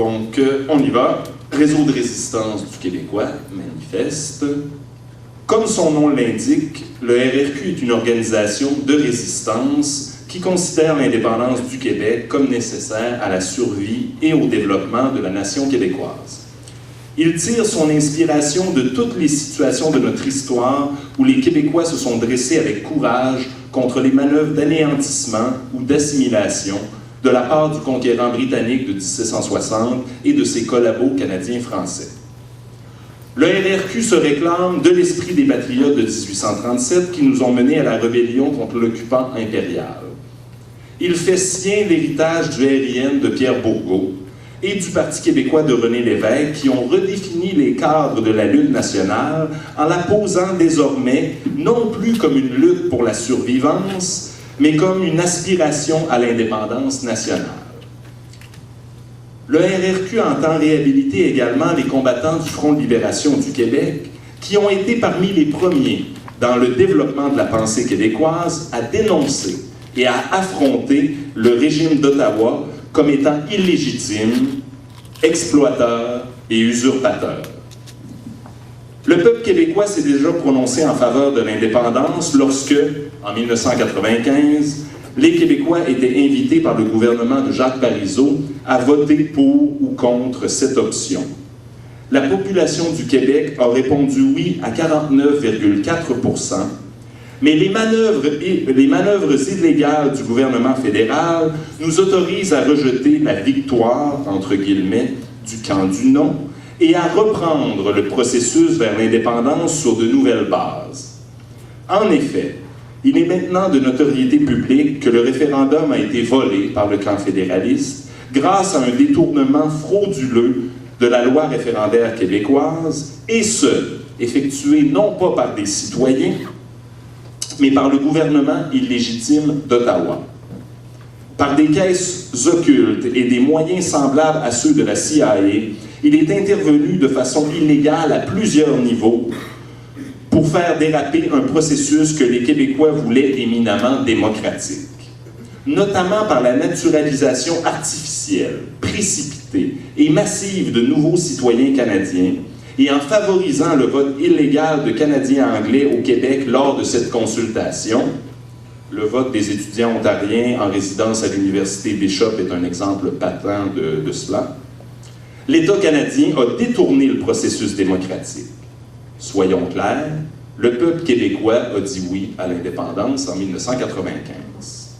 Donc, on y va. Réseau de résistance du Québécois, manifeste. Comme son nom l'indique, le RRQ est une organisation de résistance qui considère l'indépendance du Québec comme nécessaire à la survie et au développement de la nation québécoise. Il tire son inspiration de toutes les situations de notre histoire où les Québécois se sont dressés avec courage contre les manœuvres d'anéantissement ou d'assimilation de la part du conquérant britannique de 1760 et de ses collabos canadiens-français. Le RRQ se réclame de l'esprit des patriotes de 1837 qui nous ont menés à la rébellion contre l'occupant impérial. Il fait sien l'héritage du RIN de Pierre Bourgault et du Parti québécois de René Lévesque qui ont redéfini les cadres de la lutte nationale en la posant désormais non plus comme une lutte pour la survivance, mais comme une aspiration à l'indépendance nationale. Le RRQ entend réhabiliter également les combattants du Front de libération du Québec qui ont été parmi les premiers dans le développement de la pensée québécoise à dénoncer et à affronter le régime d'Ottawa comme étant illégitime, exploiteur et usurpateur. Le peuple québécois s'est déjà prononcé en faveur de l'indépendance lorsque, en 1995, les Québécois étaient invités par le gouvernement de Jacques Parizeau à voter pour ou contre cette option. La population du Québec a répondu oui à 49,4%, mais les manœuvres illégales du gouvernement fédéral nous autorisent à rejeter la victoire, entre guillemets, du camp du non, et à reprendre le processus vers l'indépendance sur de nouvelles bases. En effet, il est maintenant de notoriété publique que le référendum a été volé par le camp fédéraliste grâce à un détournement frauduleux de la loi référendaire québécoise, et ce, effectué non pas par des citoyens, mais par le gouvernement illégitime d'Ottawa. Par des caisses occultes et des moyens semblables à ceux de la CIA, il est intervenu de façon illégale à plusieurs niveaux pour faire déraper un processus que les Québécois voulaient éminemment démocratique, notamment par la naturalisation artificielle, précipitée et massive de nouveaux citoyens canadiens et en favorisant le vote illégal de Canadiens anglais au Québec lors de cette consultation. Le vote des étudiants ontariens en résidence à l'Université Bishop est un exemple patent de cela. L'État canadien a détourné le processus démocratique. Soyons clairs, le peuple québécois a dit oui à l'indépendance en 1995.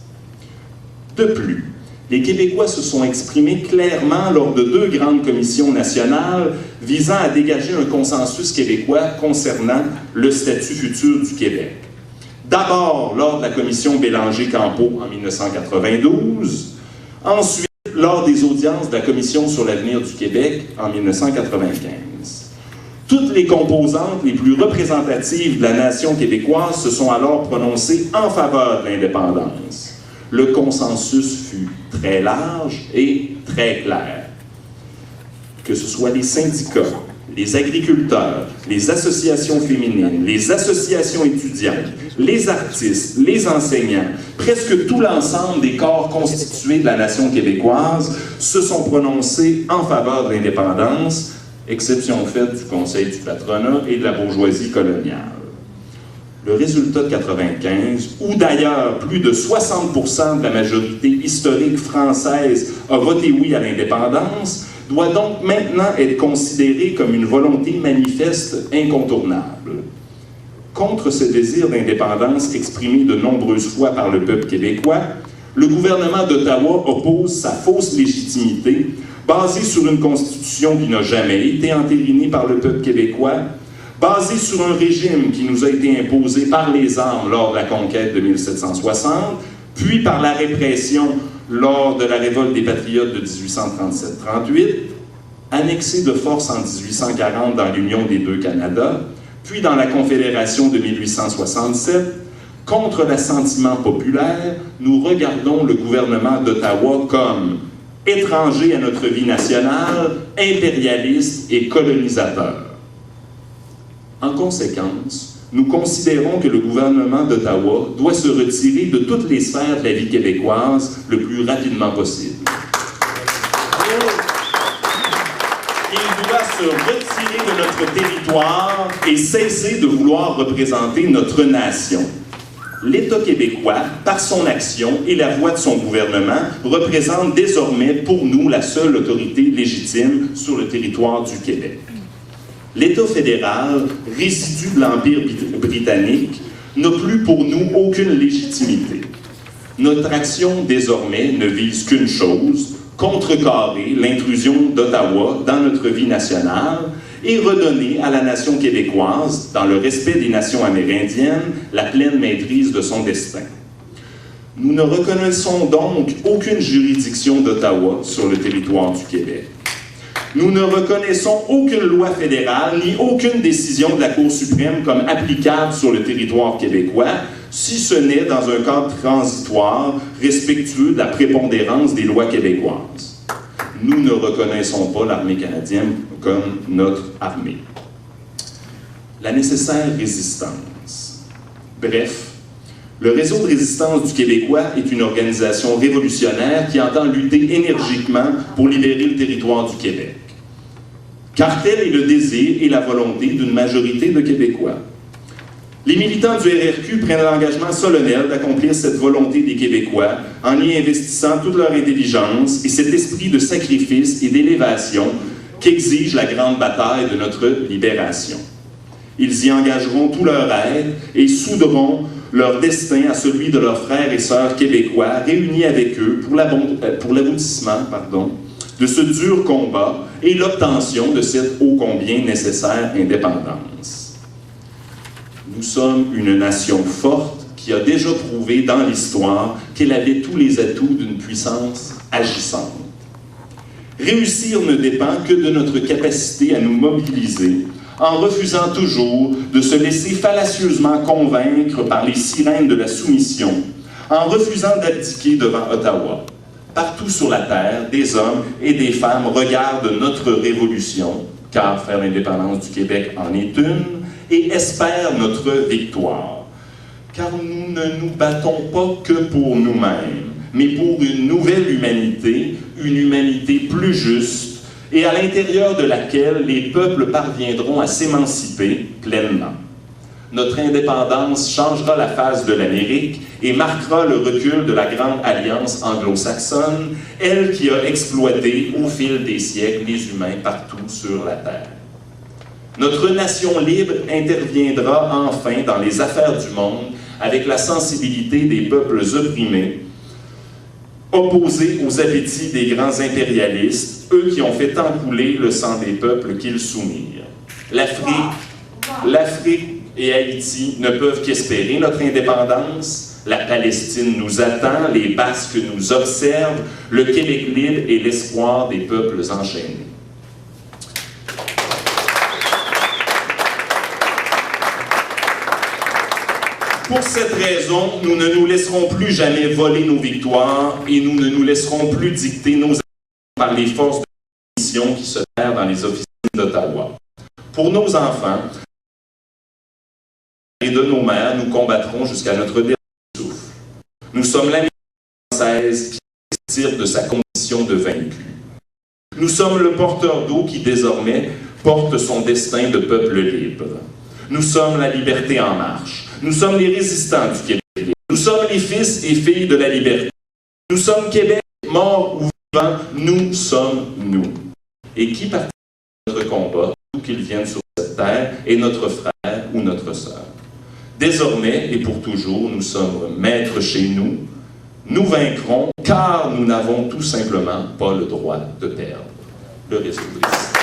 De plus, les Québécois se sont exprimés clairement lors de 2 grandes commissions nationales visant à dégager un consensus québécois concernant le statut futur du Québec. D'abord lors de la commission Bélanger-Campeau en 1992, ensuite lors des audiences de la Commission sur l'avenir du Québec en 1995. Toutes les composantes les plus représentatives de la nation québécoise se sont alors prononcées en faveur de l'indépendance. Le consensus fut très large et très clair. Que ce soit les syndicats, les agriculteurs, les associations féminines, les associations étudiantes, les artistes, les enseignants, presque tout l'ensemble des corps constitués de la nation québécoise se sont prononcés en faveur de l'indépendance, exception faite du Conseil du patronat et de la bourgeoisie coloniale. Le résultat de 1995, où d'ailleurs plus de 60% de la majorité historique française a voté oui à l'indépendance, doit donc maintenant être considéré comme une volonté manifeste incontournable. Contre ce désir d'indépendance exprimé de nombreuses fois par le peuple québécois, le gouvernement d'Ottawa oppose sa fausse légitimité, basée sur une constitution qui n'a jamais été entérinée par le peuple québécois, basée sur un régime qui nous a été imposé par les armes lors de la conquête de 1760, puis par la répression lors de la révolte des Patriotes de 1837-38, annexé de force en 1840 dans l'Union des 2 Canadas, puis dans la Confédération de 1867, contre l'assentiment populaire, nous regardons le gouvernement d'Ottawa comme étranger à notre vie nationale, impérialiste et colonisateur. En conséquence, nous considérons que le gouvernement d'Ottawa doit se retirer de toutes les sphères de la vie québécoise le plus rapidement possible. se retirer de notre territoire et cesser de vouloir représenter notre nation. L'État québécois, par son action et la voix de son gouvernement, représente désormais pour nous la seule autorité légitime sur le territoire du Québec. L'État fédéral, résidu de l'Empire britannique, n'a plus pour nous aucune légitimité. Notre action désormais ne vise qu'une chose, contrecarrer l'intrusion d'Ottawa dans notre vie nationale et redonner à la nation québécoise, dans le respect des nations amérindiennes, la pleine maîtrise de son destin. Nous ne reconnaissons donc aucune juridiction d'Ottawa sur le territoire du Québec. Nous ne reconnaissons aucune loi fédérale ni aucune décision de la Cour suprême comme applicable sur le territoire québécois, si ce n'est dans un cadre transitoire respectueux de la prépondérance des lois québécoises. Nous ne reconnaissons pas l'armée canadienne comme notre armée. La nécessaire résistance. Bref, le Réseau de résistance du Québécois est une organisation révolutionnaire qui entend lutter énergiquement pour libérer le territoire du Québec. Car tel est le désir et la volonté d'une majorité de Québécois. Les militants du RRQ prennent l'engagement solennel d'accomplir cette volonté des Québécois en y investissant toute leur intelligence et cet esprit de sacrifice et d'élévation qu'exige la grande bataille de notre libération. Ils y engageront tout leur aide et souderont leur destin à celui de leurs frères et sœurs québécois réunis avec eux pour l'aboutissement de ce dur combat et l'obtention de cette ô combien nécessaire indépendance. Nous sommes une nation forte qui a déjà prouvé dans l'histoire qu'elle avait tous les atouts d'une puissance agissante. Réussir ne dépend que de notre capacité à nous mobiliser, en refusant toujours de se laisser fallacieusement convaincre par les sirènes de la soumission, en refusant d'abdiquer devant Ottawa. Partout sur la Terre, des hommes et des femmes regardent notre révolution, car faire l'indépendance du Québec en est une, et espèrent notre victoire. Car nous ne nous battons pas que pour nous-mêmes, mais pour une nouvelle humanité, une humanité plus juste, et à l'intérieur de laquelle les peuples parviendront à s'émanciper pleinement. Notre indépendance changera la face de l'Amérique et marquera le recul de la grande alliance anglo-saxonne, elle qui a exploité au fil des siècles les humains partout sur la Terre. Notre nation libre interviendra enfin dans les affaires du monde avec la sensibilité des peuples opprimés, opposés aux appétits des grands impérialistes, eux qui ont fait tant couler le sang des peuples qu'ils soumirent. L'Afrique et Haïti ne peuvent qu'espérer notre indépendance. La Palestine nous attend, les Basques nous observent, le Québec libre est l'espoir des peuples enchaînés. Pour cette raison, nous ne nous laisserons plus jamais voler nos victoires et nous ne nous laisserons plus dicter nos actions par les forces de mission qui se terrent dans les officines d'Ottawa. Pour nos enfants et de nos mères, nous combattrons jusqu'à notre dernier souffle. Nous sommes l'Amérique française qui tire de sa condition de vaincu. Nous sommes le porteur d'eau qui désormais porte son destin de peuple libre. Nous sommes la liberté en marche. Nous sommes les résistants du Québec. Nous sommes les fils et filles de la liberté. Nous sommes Québec, mort ou vivant, nous sommes nous. Et qui participe à notre combat, où qu'il vienne sur cette terre, est notre frère ou notre sœur. Désormais et pour toujours, nous sommes maîtres chez nous. Nous vaincrons, car nous n'avons tout simplement pas le droit de perdre. Le Réseau de résistance.